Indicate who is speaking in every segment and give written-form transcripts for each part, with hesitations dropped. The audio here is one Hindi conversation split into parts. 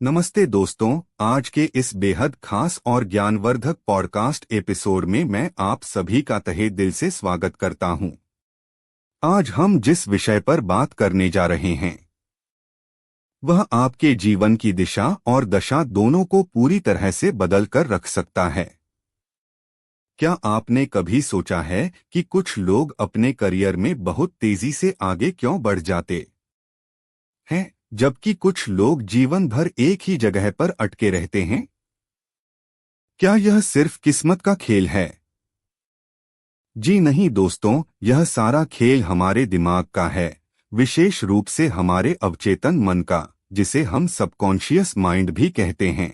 Speaker 1: नमस्ते दोस्तों, आज के इस बेहद खास और ज्ञानवर्धक पॉडकास्ट एपिसोड में मैं आप सभी का तहे दिल से स्वागत करता हूं। आज हम जिस विषय पर बात करने जा रहे हैं वह आपके जीवन की दिशा और दशा दोनों को पूरी तरह से बदल कर रख सकता है। क्या आपने कभी सोचा है कि कुछ लोग अपने करियर में बहुत तेजी से आगे क्यों बढ़ जाते हैं, जबकि कुछ लोग जीवन भर एक ही जगह पर अटके रहते हैं? क्या यह सिर्फ किस्मत का खेल है? जी नहीं दोस्तों, यह सारा खेल हमारे दिमाग का है, विशेष रूप से हमारे अवचेतन मन का, जिसे हम सबकॉन्शियस माइंड भी कहते हैं।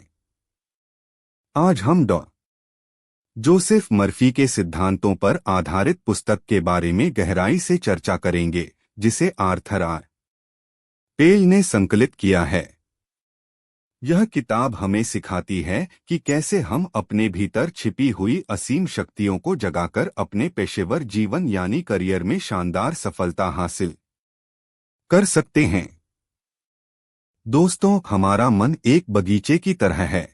Speaker 1: आज हम जोसेफ मर्फी के सिद्धांतों पर आधारित पुस्तक के बारे में गहराई से चर्चा करेंगे, जिसे आर्थर आर पेल ने संकलित किया है। यह किताब हमें सिखाती है कि कैसे हम अपने भीतर छिपी हुई असीम शक्तियों को जगाकर अपने पेशेवर जीवन यानी करियर में शानदार सफलता हासिल कर सकते हैं। दोस्तों, हमारा मन एक बगीचे की तरह है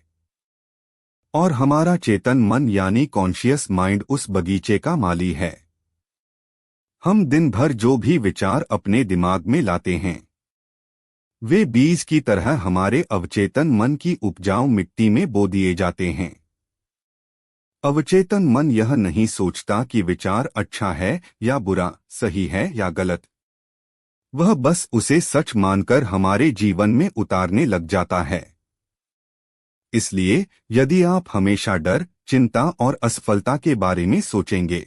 Speaker 1: और हमारा चेतन मन यानी कॉन्शियस माइंड उस बगीचे का माली है। हम दिन भर जो भी विचार अपने दिमाग में लाते हैं वे बीज की तरह हमारे अवचेतन मन की उपजाऊ मिट्टी में बो दिए जाते हैं। अवचेतन मन यह नहीं सोचता कि विचार अच्छा है या बुरा, सही है या गलत। वह बस उसे सच मानकर हमारे जीवन में उतारने लग जाता है। इसलिए यदि आप हमेशा डर, चिंता और असफलता के बारे में सोचेंगे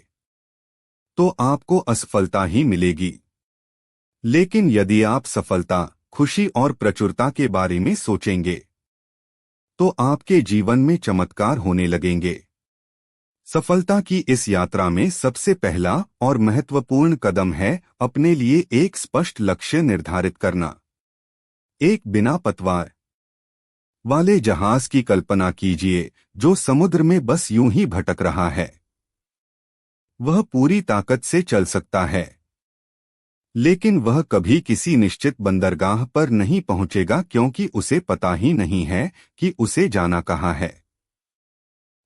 Speaker 1: तो आपको असफलता ही मिलेगी। लेकिन यदि आप सफलता, खुशी और प्रचुरता के बारे में सोचेंगे तो आपके जीवन में चमत्कार होने लगेंगे। सफलता की इस यात्रा में सबसे पहला और महत्वपूर्ण कदम है अपने लिए एक स्पष्ट लक्ष्य निर्धारित करना। एक बिना पतवार वाले जहाज की कल्पना कीजिए जो समुद्र में बस यूं ही भटक रहा है। वह पूरी ताकत से चल सकता है, लेकिन वह कभी किसी निश्चित बंदरगाह पर नहीं पहुंचेगा क्योंकि उसे पता ही नहीं है कि उसे जाना कहाँ है।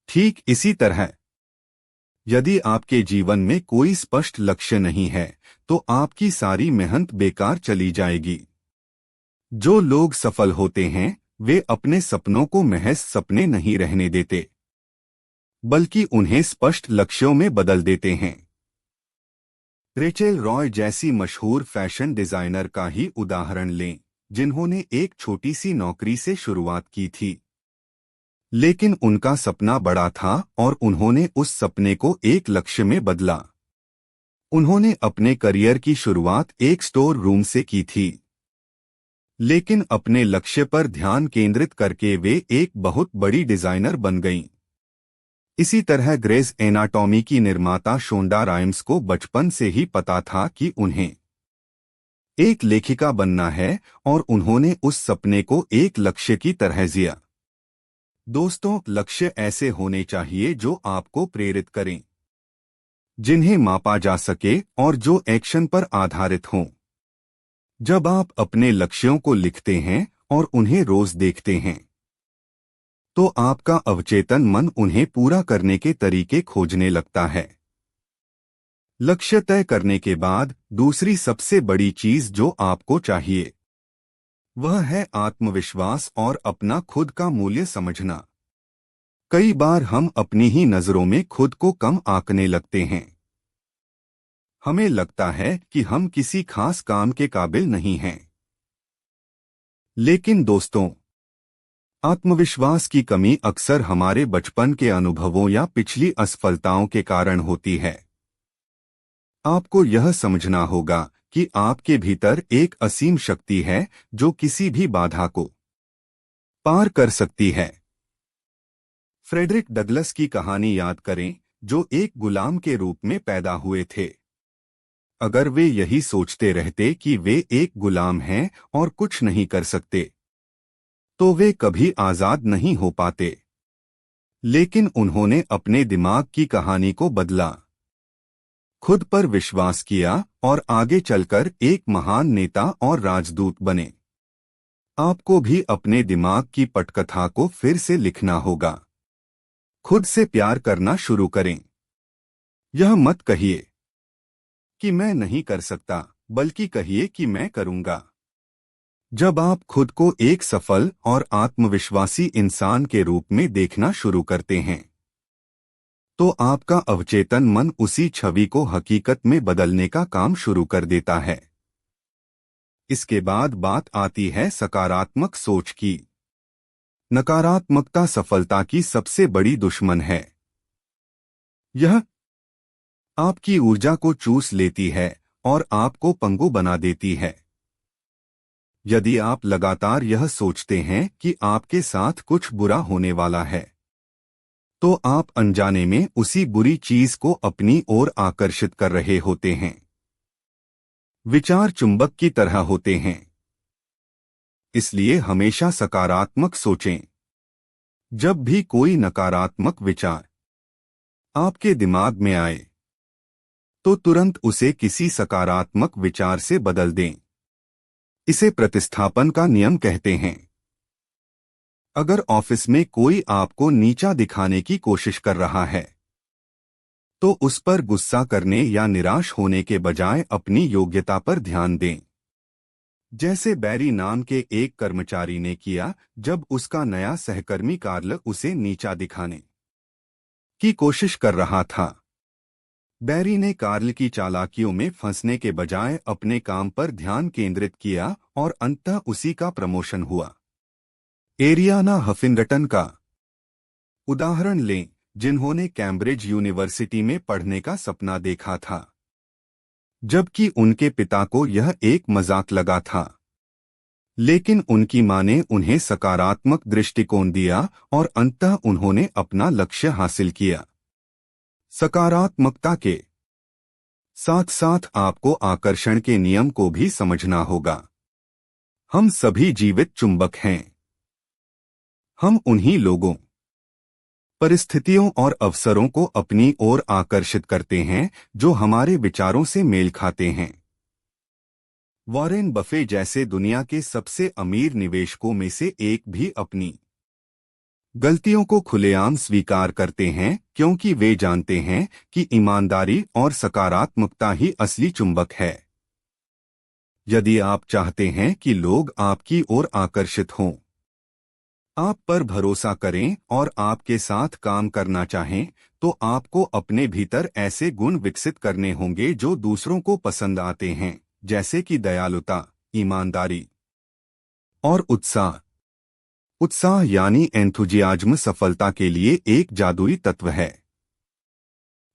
Speaker 1: ठीक इसी तरह यदि आपके जीवन में कोई स्पष्ट लक्ष्य नहीं है तो आपकी सारी मेहनत बेकार चली जाएगी। जो लोग सफल होते हैं वे अपने सपनों को महज सपने नहीं रहने देते, बल्कि उन्हें स्पष्ट लक्ष्यों में बदल देते हैं। रेचेल रॉय जैसी मशहूर फैशन डिजाइनर का ही उदाहरण लें, जिन्होंने एक छोटी सी नौकरी से शुरुआत की थी, लेकिन उनका सपना बड़ा था और उन्होंने उस सपने को एक लक्ष्य में बदला। उन्होंने अपने करियर की शुरुआत एक स्टोर रूम से की थी, लेकिन अपने लक्ष्य पर ध्यान केंद्रित करके वे एक बहुत बड़ी डिजाइनर बन गईं। इसी तरह ग्रेस एनाटॉमी की निर्माता शोंडा राइम्स को बचपन से ही पता था कि उन्हें एक लेखिका बनना है और उन्होंने उस सपने को एक लक्ष्य की तरह जिया। दोस्तों, लक्ष्य ऐसे होने चाहिए जो आपको प्रेरित करें, जिन्हें मापा जा सके और जो एक्शन पर आधारित हों। जब आप अपने लक्ष्यों को लिखते हैं और उन्हें रोज देखते हैं तो आपका अवचेतन मन उन्हें पूरा करने के तरीके खोजने लगता है। लक्ष्य तय करने के बाद दूसरी सबसे बड़ी चीज जो आपको चाहिए वह है आत्मविश्वास और अपना खुद का मूल्य समझना। कई बार हम अपनी ही नजरों में खुद को कम आंकने लगते हैं। हमें लगता है कि हम किसी खास काम के काबिल नहीं हैं। लेकिन दोस्तों, आत्मविश्वास की कमी अक्सर हमारे बचपन के अनुभवों या पिछली असफलताओं के कारण होती है। आपको यह समझना होगा कि आपके भीतर एक असीम शक्ति है जो किसी भी बाधा को पार कर सकती है। फ्रेडरिक डगलस की कहानी याद करें, जो एक गुलाम के रूप में पैदा हुए थे। अगर वे यही सोचते रहते कि वे एक गुलाम हैं और कुछ नहीं कर सकते तो वे कभी आजाद नहीं हो पाते। लेकिन उन्होंने अपने दिमाग की कहानी को बदला, खुद पर विश्वास किया और आगे चलकर एक महान नेता और राजदूत बने। आपको भी अपने दिमाग की पटकथा को फिर से लिखना होगा। खुद से प्यार करना शुरू करें। यह मत कहिए कि मैं नहीं कर सकता, बल्कि कहिए कि मैं करूंगा। जब आप खुद को एक सफल और आत्मविश्वासी इंसान के रूप में देखना शुरू करते हैं, तो आपका अवचेतन मन उसी छवि को हकीकत में बदलने का काम शुरू कर देता है। इसके बाद बात आती है सकारात्मक सोच की। नकारात्मकता सफलता की सबसे बड़ी दुश्मन है। यह आपकी ऊर्जा को चूस लेती है और आपको पंगु बना देती है। यदि आप लगातार यह सोचते हैं कि आपके साथ कुछ बुरा होने वाला है, तो आप अनजाने में उसी बुरी चीज को अपनी ओर आकर्षित कर रहे होते हैं। विचार चुंबक की तरह होते हैं, इसलिए हमेशा सकारात्मक सोचें। जब भी कोई नकारात्मक विचार आपके दिमाग में आए, तो तुरंत उसे किसी सकारात्मक विचार से बदल दें। इसे प्रतिस्थापन का नियम कहते हैं। अगर ऑफिस में कोई आपको नीचा दिखाने की कोशिश कर रहा है, तो उस पर गुस्सा करने या निराश होने के बजाय अपनी योग्यता पर ध्यान दें। जैसे बैरी नाम के एक कर्मचारी ने किया जब उसका नया सहकर्मी कार्ल उसे नीचा दिखाने की कोशिश कर रहा था। बैरी ने कार्ल की चालाकियों में फंसने के बजाय अपने काम पर ध्यान केंद्रित किया और अंततः उसी का प्रमोशन हुआ। एरियाना हफिंगटन का उदाहरण लें, जिन्होंने कैम्ब्रिज यूनिवर्सिटी में पढ़ने का सपना देखा था, जबकि उनके पिता को यह एक मजाक लगा था। लेकिन उनकी मां ने उन्हें सकारात्मक दृष्टिकोण दिया और अंततः उन्होंने अपना लक्ष्य हासिल किया। सकारात्मकता के साथ साथ आपको आकर्षण के नियम को भी समझना होगा। हम सभी जीवित चुंबक हैं। हम उन्हीं लोगों, परिस्थितियों और अवसरों को अपनी ओर आकर्षित करते हैं जो हमारे विचारों से मेल खाते हैं। वॉरेन बफे जैसे दुनिया के सबसे अमीर निवेशकों में से एक भी अपनी गलतियों को खुलेआम स्वीकार करते हैं, क्योंकि वे जानते हैं कि ईमानदारी और सकारात्मकता ही असली चुंबक है। यदि आप चाहते हैं कि लोग आपकी ओर आकर्षित हों, आप पर भरोसा करें और आपके साथ काम करना चाहें, तो आपको अपने भीतर ऐसे गुण विकसित करने होंगे जो दूसरों को पसंद आते हैं, जैसे कि दयालुता, ईमानदारी और उत्साह। उत्साह यानी एंथुजियाज्म सफलता के लिए एक जादुई तत्व है।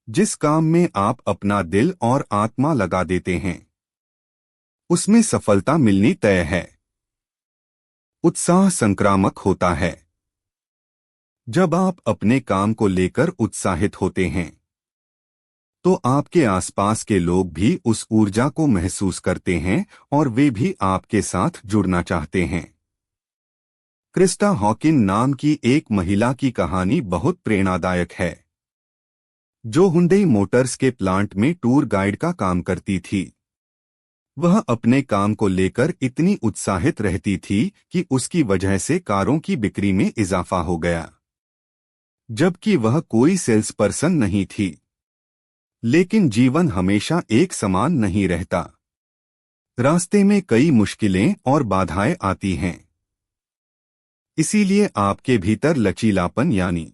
Speaker 1: जिस काम में आप अपना दिल और आत्मा लगा देते हैं, उसमें सफलता मिलनी तय है। उत्साह संक्रामक होता है। जब आप अपने काम को लेकर उत्साहित होते हैं, तो आपके आसपास के लोग भी उस ऊर्जा को महसूस करते हैं और वे भी आपके साथ जुड़ना चाहते हैं। क्रिस्टा हॉकिन नाम की एक महिला की कहानी बहुत प्रेरणादायक है, जो हुंडई मोटर्स के प्लांट में टूर गाइड का काम करती थी। वह अपने काम को लेकर इतनी उत्साहित रहती थी कि उसकी वजह से कारों की बिक्री में इजाफा हो गया, जबकि वह कोई सेल्स पर्सन नहीं थी। लेकिन जीवन हमेशा एक समान नहीं रहता। रास्ते में कई मुश्किलें और बाधाएं आती हैं। इसीलिए आपके भीतर लचीलापन यानी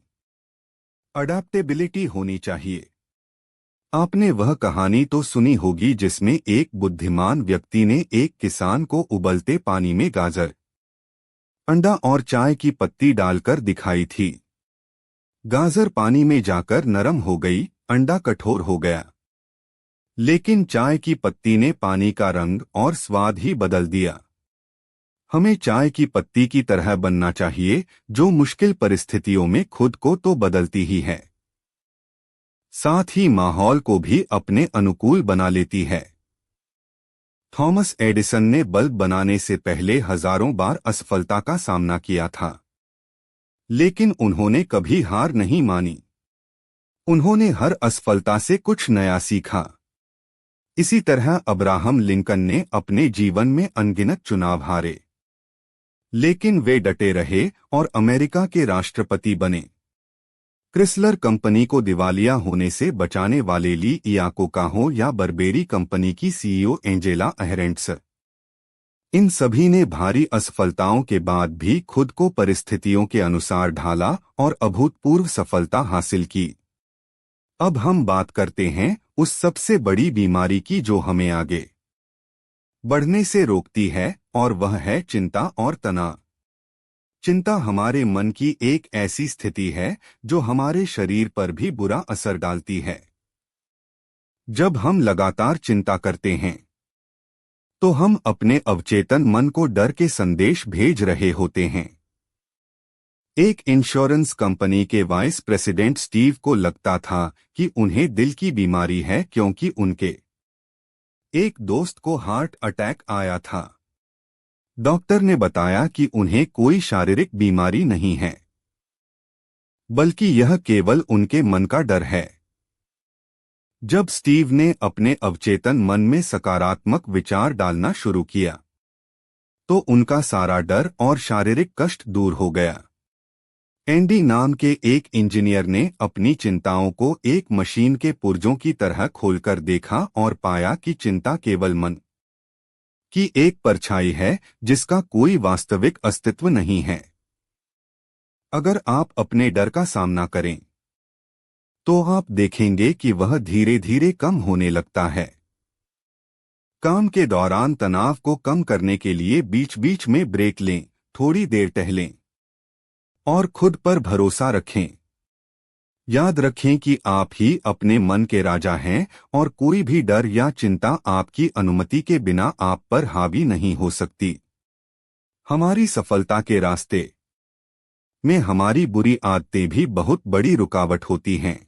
Speaker 1: अडैप्टेबिलिटी होनी चाहिए। आपने वह कहानी तो सुनी होगी जिसमें एक बुद्धिमान व्यक्ति ने एक किसान को उबलते पानी में गाजर, अंडा और चाय की पत्ती डालकर दिखाई थी। गाजर पानी में जाकर नरम हो गई, अंडा कठोर हो गया, लेकिन चाय की पत्ती ने पानी का रंग और स्वाद ही बदल दिया। हमें चाय की पत्ती की तरह बनना चाहिए, जो मुश्किल परिस्थितियों में खुद को तो बदलती ही है, साथ ही माहौल को भी अपने अनुकूल बना लेती है। थॉमस एडिसन ने बल्ब बनाने से पहले हजारों बार असफलता का सामना किया था, लेकिन उन्होंने कभी हार नहीं मानी। उन्होंने हर असफलता से कुछ नया सीखा। इसी तरह अब्राहम लिंकन ने अपने जीवन में अनगिनत चुनाव हारे, लेकिन वे डटे रहे और अमेरिका के राष्ट्रपति बने। क्रिसलर कंपनी को दिवालिया होने से बचाने वाले ली इयाकोका हो या बर्बेरी कंपनी की सीईओ एंजेला अहेरेंट्स, इन सभी ने भारी असफलताओं के बाद भी खुद को परिस्थितियों के अनुसार ढाला और अभूतपूर्व सफलता हासिल की। अब हम बात करते हैं उस सबसे बड़ी बीमारी की जो हमें आगे बढ़ने से रोकती है, और वह है चिंता और तनाव। चिंता हमारे मन की एक ऐसी स्थिति है जो हमारे शरीर पर भी बुरा असर डालती है। जब हम लगातार चिंता करते हैं तो हम अपने अवचेतन मन को डर के संदेश भेज रहे होते हैं। एक इंश्योरेंस कंपनी के वाइस प्रेसिडेंट स्टीव को लगता था कि उन्हें दिल की बीमारी है क्योंकि उनके एक दोस्त को हार्ट अटैक आया था। डॉक्टर ने बताया कि उन्हें कोई शारीरिक बीमारी नहीं है, बल्कि यह केवल उनके मन का डर है। जब स्टीव ने अपने अवचेतन मन में सकारात्मक विचार डालना शुरू किया तो उनका सारा डर और शारीरिक कष्ट दूर हो गया। एंडी नाम के एक इंजीनियर ने अपनी चिंताओं को एक मशीन के पुर्जों की तरह खोलकर देखा और पाया कि चिंता केवल मन की एक परछाई है जिसका कोई वास्तविक अस्तित्व नहीं है। अगर आप अपने डर का सामना करें तो आप देखेंगे कि वह धीरे धीरे कम होने लगता है। काम के दौरान तनाव को कम करने के लिए बीच बीच में ब्रेक लें, थोड़ी देर टहलें और खुद पर भरोसा रखें। याद रखें कि आप ही अपने मन के राजा हैं और कोई भी डर या चिंता आपकी अनुमति के बिना आप पर हावी नहीं हो सकती। हमारी सफलता के रास्ते में हमारी बुरी आदतें भी बहुत बड़ी रुकावट होती हैं।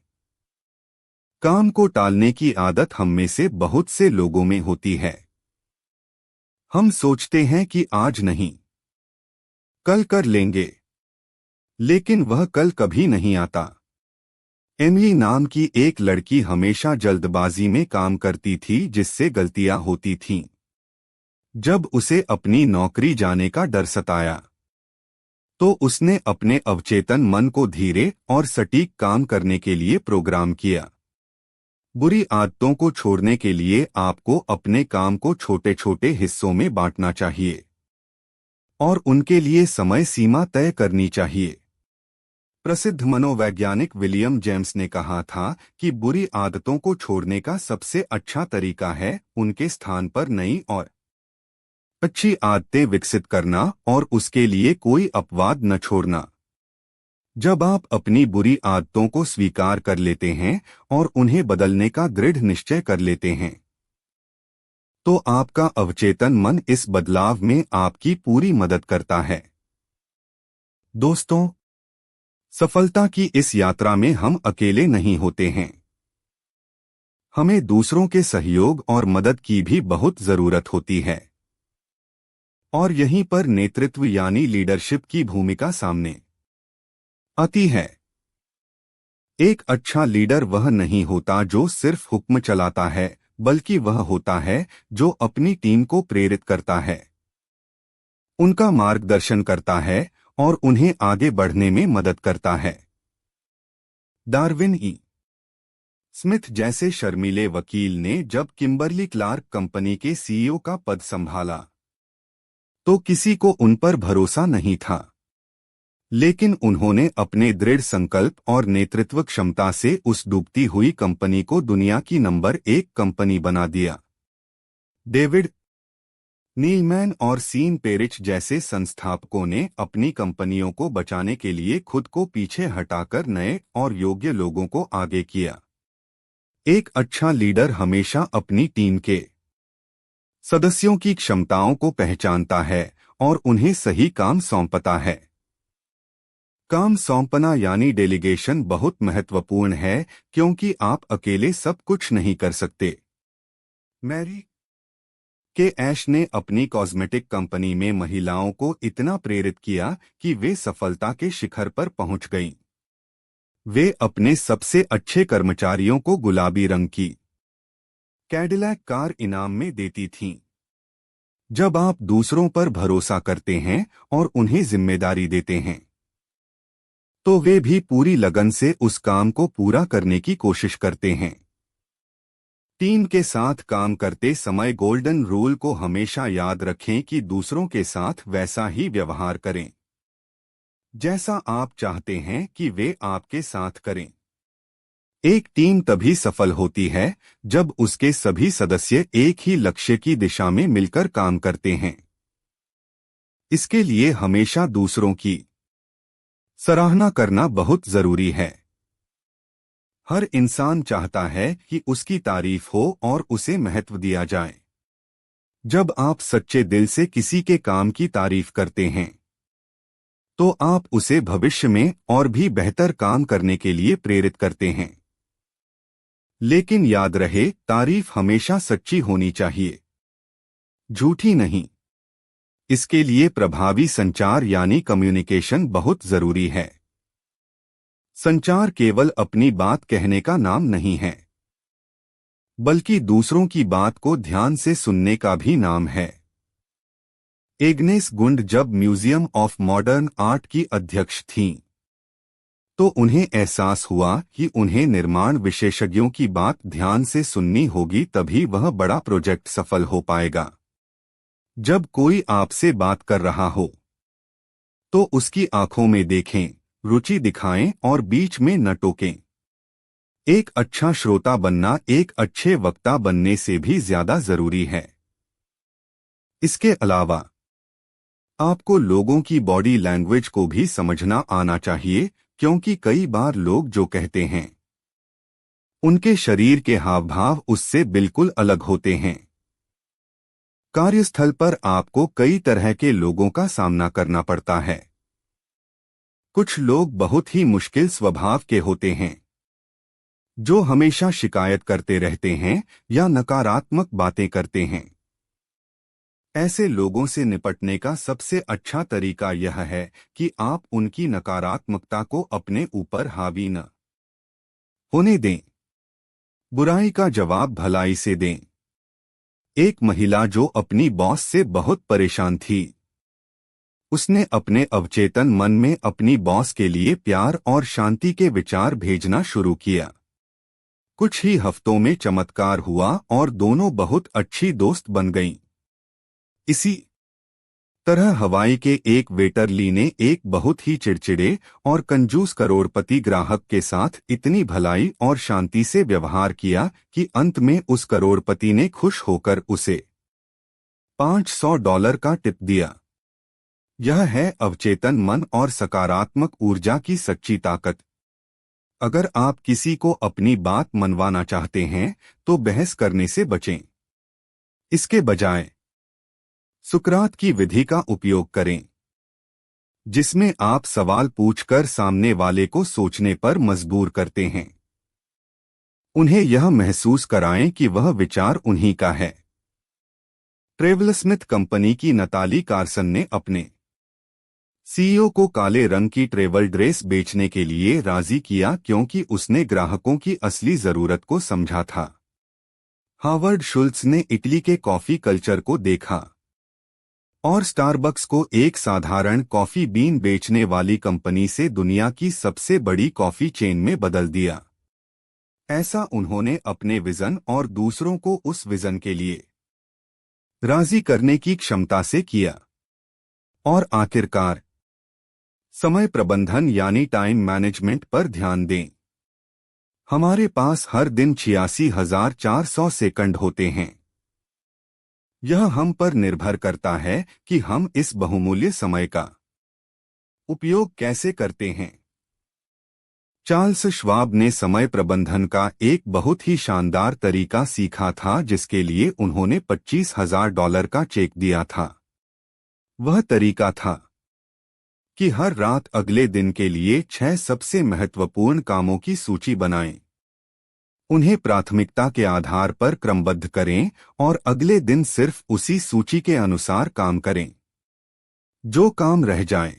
Speaker 1: काम को टालने की आदत हम में से बहुत से लोगों में होती है। हम सोचते हैं कि आज नहीं, कल कर लेंगे, लेकिन वह कल कभी नहीं आता। एमिली नाम की एक लड़की हमेशा जल्दबाजी में काम करती थी जिससे गलतियां होती थीं। जब उसे अपनी नौकरी जाने का डर सताया तो उसने अपने अवचेतन मन को धीरे और सटीक काम करने के लिए प्रोग्राम किया। बुरी आदतों को छोड़ने के लिए आपको अपने काम को छोटे छोटे हिस्सों में बांटना चाहिए और उनके लिए समय सीमा तय करनी चाहिए। प्रसिद्ध मनोवैज्ञानिक विलियम जेम्स ने कहा था कि बुरी आदतों को छोड़ने का सबसे अच्छा तरीका है उनके स्थान पर नई और अच्छी आदतें विकसित करना और उसके लिए कोई अपवाद न छोड़ना। जब आप अपनी बुरी आदतों को स्वीकार कर लेते हैं और उन्हें बदलने का दृढ़ निश्चय कर लेते हैं तो आपका अवचेतन मन इस बदलाव में आपकी पूरी मदद करता है। दोस्तों, सफलता की इस यात्रा में हम अकेले नहीं होते हैं। हमें दूसरों के सहयोग और मदद की भी बहुत जरूरत होती है। और यहीं पर नेतृत्व यानी लीडरशिप की भूमिका सामने आती है। एक अच्छा लीडर वह नहीं होता जो सिर्फ हुक्म चलाता है, बल्कि वह होता है जो अपनी टीम को प्रेरित करता है, उनका मार्गदर्शन करता है और उन्हें आगे बढ़ने में मदद करता है। डार्विन ई. स्मिथ जैसे शर्मीले वकील ने जब किम्बर्ली क्लार्क कंपनी के सीईओ का पद संभाला तो किसी को उन पर भरोसा नहीं था, लेकिन उन्होंने अपने दृढ़ संकल्प और नेतृत्व क्षमता से उस डूबती हुई कंपनी को दुनिया की नंबर 1 कंपनी बना दिया। डेविड नीलमैन और सीन पेरिच जैसे संस्थापकों ने अपनी कंपनियों को बचाने के लिए खुद को पीछे हटाकर नए और योग्य लोगों को आगे किया। एक अच्छा लीडर हमेशा अपनी टीम के सदस्यों की क्षमताओं को पहचानता है और उन्हें सही काम सौंपता है। काम सौंपना यानी डेलीगेशन बहुत महत्वपूर्ण है क्योंकि आप अकेले सब कुछ नहीं कर सकते। मैरी के ऐश ने अपनी कॉस्मेटिक कंपनी में महिलाओं को इतना प्रेरित किया कि वे सफलता के शिखर पर पहुंच गईं। वे अपने सबसे अच्छे कर्मचारियों को गुलाबी रंग की कैडिलैक कार इनाम में देती थीं। जब आप दूसरों पर भरोसा करते हैं और उन्हें जिम्मेदारी देते हैं, तो वे भी पूरी लगन से उस काम को पूरा करने की कोशिश करते हैं। टीम के साथ काम करते समय गोल्डन रूल को हमेशा याद रखें कि दूसरों के साथ वैसा ही व्यवहार करें जैसा आप चाहते हैं कि वे आपके साथ करें। एक टीम तभी सफल होती है जब उसके सभी सदस्य एक ही लक्ष्य की दिशा में मिलकर काम करते हैं। इसके लिए हमेशा दूसरों की सराहना करना बहुत जरूरी है। हर इंसान चाहता है कि उसकी तारीफ हो और उसे महत्व दिया जाए। जब आप सच्चे दिल से किसी के काम की तारीफ करते हैं, तो आप उसे भविष्य में और भी बेहतर काम करने के लिए प्रेरित करते हैं। लेकिन याद रहे, तारीफ हमेशा सच्ची होनी चाहिए, झूठी नहीं। इसके लिए प्रभावी संचार यानी कम्युनिकेशन बहुत जरूरी है। संचार केवल अपनी बात कहने का नाम नहीं है, बल्कि दूसरों की बात को ध्यान से सुनने का भी नाम है। एग्नेस गुंड जब म्यूजियम ऑफ मॉडर्न आर्ट की अध्यक्ष थीं, तो उन्हें एहसास हुआ कि उन्हें निर्माण विशेषज्ञों की बात ध्यान से सुननी होगी, तभी वह बड़ा प्रोजेक्ट सफल हो पाएगा। जब कोई आपसे बात कर रहा हो, तो उसकी आंखों में देखें, रुचि दिखाएं और बीच में न टोकें। एक अच्छा श्रोता बनना एक अच्छे वक्ता बनने से भी ज्यादा जरूरी है। इसके अलावा आपको लोगों की बॉडी लैंग्वेज को भी समझना आना चाहिए, क्योंकि कई बार लोग जो कहते हैं, उनके शरीर के हाव भाव उससे बिल्कुल अलग होते हैं। कार्यस्थल पर आपको कई तरह के लोगों का सामना करना पड़ता है। कुछ लोग बहुत ही मुश्किल स्वभाव के होते हैं, जो हमेशा शिकायत करते रहते हैं या नकारात्मक बातें करते हैं। ऐसे लोगों से निपटने का सबसे अच्छा तरीका यह है कि आप उनकी नकारात्मकता को अपने ऊपर हावी न होने दें। बुराई का जवाब भलाई से दें। एक महिला जो अपनी बॉस से बहुत परेशान थी, उसने अपने अवचेतन मन में अपनी बॉस के लिए प्यार और शांति के विचार भेजना शुरू किया। कुछ ही हफ्तों में चमत्कार हुआ और दोनों बहुत अच्छी दोस्त बन गईं। इसी तरह हवाई के एक वेटर ली ने एक बहुत ही चिड़चिड़े और कंजूस करोड़पति ग्राहक के साथ इतनी भलाई और शांति से व्यवहार किया कि अंत में उस करोड़पति ने खुश होकर उसे $500 का टिप दिया। यह है अवचेतन मन और सकारात्मक ऊर्जा की सच्ची ताकत। अगर आप किसी को अपनी बात मनवाना चाहते हैं, तो बहस करने से बचें। इसके बजाय सुकरात की विधि का उपयोग करें, जिसमें आप सवाल पूछकर सामने वाले को सोचने पर मजबूर करते हैं। उन्हें यह महसूस कराएं कि वह विचार उन्हीं का है। ट्रेवल स्मिथ कंपनी की नताली कार्सन ने अपने सीईओ को काले रंग की ट्रेवल ड्रेस बेचने के लिए राजी किया, क्योंकि उसने ग्राहकों की असली जरूरत को समझा था। हावर्ड शुल्ट्ज ने इटली के कॉफी कल्चर को देखा और स्टारबक्स को एक साधारण कॉफी बीन बेचने वाली कंपनी से दुनिया की सबसे बड़ी कॉफी चेन में बदल दिया। ऐसा उन्होंने अपने विजन और दूसरों को उस विजन के लिए राजी करने की क्षमता से किया। और आखिरकार समय प्रबंधन यानी टाइम मैनेजमेंट पर ध्यान दें। हमारे पास हर दिन 86,400 सेकंड होते हैं। यह हम पर निर्भर करता है कि हम इस बहुमूल्य समय का उपयोग कैसे करते हैं। चार्ल्स श्वाब ने समय प्रबंधन का एक बहुत ही शानदार तरीका सीखा था, जिसके लिए उन्होंने $25,000 का चेक दिया था। वह तरीका था कि हर रात अगले दिन के लिए 6 सबसे महत्वपूर्ण कामों की सूची बनाएं। उन्हें प्राथमिकता के आधार पर क्रमबद्ध करें और अगले दिन सिर्फ उसी सूची के अनुसार काम करें। जो काम रह जाए,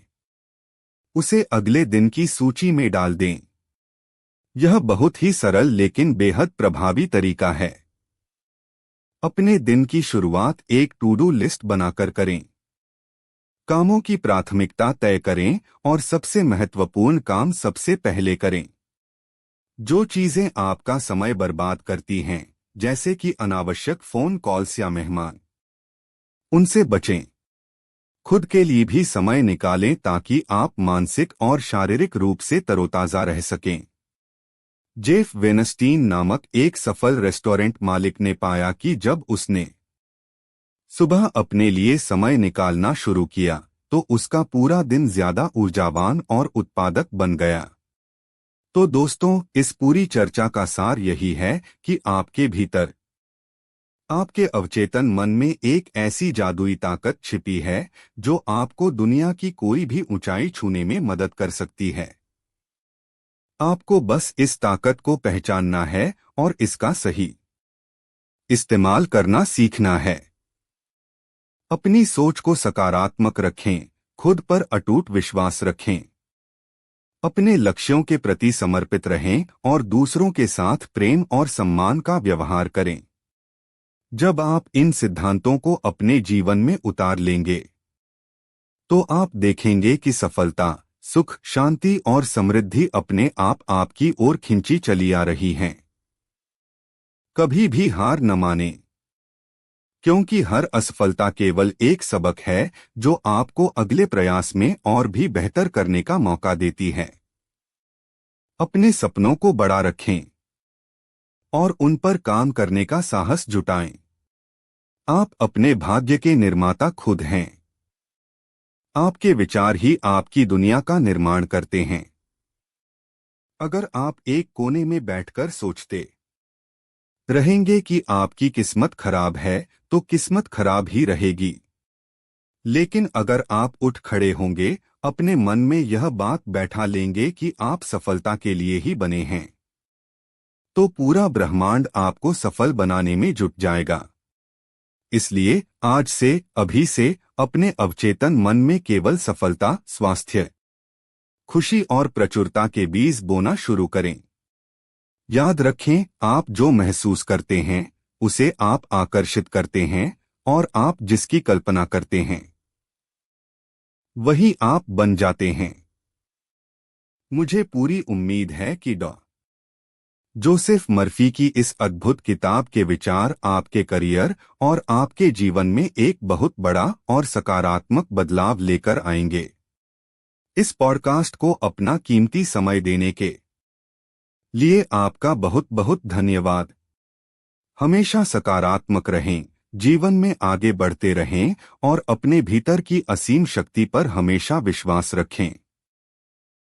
Speaker 1: उसे अगले दिन की सूची में डाल दें। यह बहुत ही सरल लेकिन बेहद प्रभावी तरीका है। अपने दिन की शुरुआत एक टू डू लिस्ट बनाकर करें। कामों की प्राथमिकता तय करें और सबसे महत्वपूर्ण काम सबसे पहले करें। जो चीजें आपका समय बर्बाद करती हैं, जैसे कि अनावश्यक फोन कॉल्स या मेहमान, उनसे बचें। खुद के लिए भी समय निकालें ताकि आप मानसिक और शारीरिक रूप से तरोताजा रह सकें। जेफ वेनस्टीन नामक एक सफल रेस्टोरेंट मालिक ने पाया कि जब उसने सुबह अपने लिए समय निकालना शुरू किया तो उसका पूरा दिन ज्यादा ऊर्जावान और उत्पादक बन गया। तो दोस्तों, इस पूरी चर्चा का सार यही है कि आपके भीतर, आपके अवचेतन मन में एक ऐसी जादुई ताकत छिपी है जो आपको दुनिया की कोई भी ऊंचाई छूने में मदद कर सकती है। आपको बस इस ताकत को पहचानना है और इसका सही इस्तेमाल करना सीखना है। अपनी सोच को सकारात्मक रखें, खुद पर अटूट विश्वास रखें, अपने लक्ष्यों के प्रति समर्पित रहें और दूसरों के साथ प्रेम और सम्मान का व्यवहार करें। जब आप इन सिद्धांतों को अपने जीवन में उतार लेंगे तो आप देखेंगे कि सफलता, सुख, शांति और समृद्धि अपने आप आपकी ओर खिंची चली आ रही हैं। कभी भी हार न मानें, क्योंकि हर असफलता केवल एक सबक है जो आपको अगले प्रयास में और भी बेहतर करने का मौका देती है। अपने सपनों को बड़ा रखें और उन पर काम करने का साहस जुटाएं। आप अपने भाग्य के निर्माता खुद हैं। आपके विचार ही आपकी दुनिया का निर्माण करते हैं। अगर आप एक कोने में बैठकर सोचते रहेंगे कि आपकी किस्मत खराब है तो किस्मत खराब ही रहेगी। लेकिन अगर आप उठ खड़े होंगे, अपने मन में यह बात बैठा लेंगे कि आप सफलता के लिए ही बने हैं, तो पूरा ब्रह्मांड आपको सफल बनाने में जुट जाएगा। इसलिए आज से, अभी से अपने अवचेतन मन में केवल सफलता, स्वास्थ्य, खुशी और प्रचुरता के बीज बोना शुरू करें। याद रखें, आप जो महसूस करते हैं उसे आप आकर्षित करते हैं और आप जिसकी कल्पना करते हैं वही आप बन जाते हैं। मुझे पूरी उम्मीद है कि जोसेफ मर्फी की इस अद्भुत किताब के विचार आपके करियर और आपके जीवन में एक बहुत बड़ा और सकारात्मक बदलाव लेकर आएंगे। इस पॉडकास्ट को अपना कीमती समय देने के लिए आपका बहुत बहुत धन्यवाद। हमेशा सकारात्मक रहें, जीवन में आगे बढ़ते रहें और अपने भीतर की असीम शक्ति पर हमेशा विश्वास रखें।